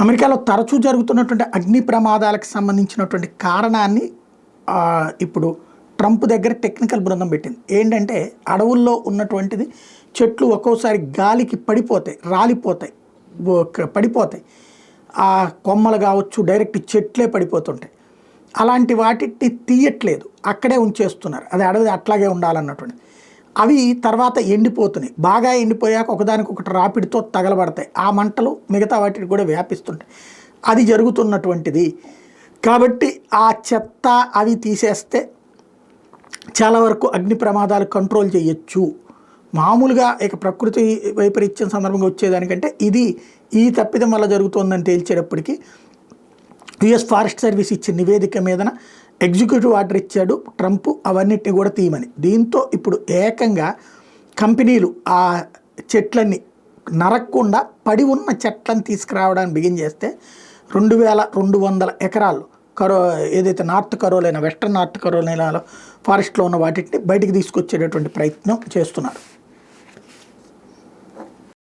అమెరికాలో తరచూ జరుగుతున్నటువంటి అగ్ని ప్రమాదాలకు సంబంధించినటువంటి కారణాన్ని ఇప్పుడు ట్రంప్ దగ్గర టెక్నికల్ బృందం పెట్టింది. ఏంటంటే అడవుల్లో ఉన్నటువంటిది చెట్లు ఒక్కోసారి గాలికి పడిపోతాయి, రాలిపోతాయి, పడిపోతాయి. ఆ కొమ్మలు కావచ్చు, డైరెక్ట్ చెట్లే పడిపోతుంటాయి. అలాంటి వాటిని తీయట్లేదు, అక్కడే ఉంచేస్తున్నారు. అది అడవి అట్లాగే ఉండాలన్నటువంటి. అవి తర్వాత ఎండిపోతున్నాయి. బాగా ఎండిపోయాక ఒకదానికొకటి రాపిడితో తగలబడతాయి. ఆ మంటలు మిగతా వాటిని కూడా వ్యాపిస్తుంటాయి. అది జరుగుతున్నటువంటిది. కాబట్టి ఆ చెత్త అవి తీసేస్తే చాలా వరకు అగ్ని ప్రమాదాలు కంట్రోల్ చేయొచ్చు. మామూలుగా ఇక ప్రకృతి వైపరీత్యం సందర్భంగా వచ్చేదానికంటే ఇది ఈ తప్పిదం వల్ల జరుగుతుందని తేల్చేటప్పటికి యుఎస్ ఫారెస్ట్ సర్వీస్ ఇచ్చిన నివేదిక మీదన ఎగ్జిక్యూటివ్ ఆర్డర్ ఇచ్చాడు ట్రంప్, అవన్నిటిని కూడా తీయమని. దీంతో ఇప్పుడు ఏకంగా కంపెనీలు ఆ చెట్లన్నీ నరక్కుండా పడి ఉన్న చెట్లను తీసుకురావడానికి బిగిన్ చేస్తే 2200 ఎకరాలు ఏదైతే నార్త్ కరోలినా, వెస్ట్రన్ నార్త్ కరోలినాలో ఫారెస్ట్లో ఉన్న వాటిని బయటికి తీసుకొచ్చేటటువంటి ప్రయత్నం చేస్తున్నారు.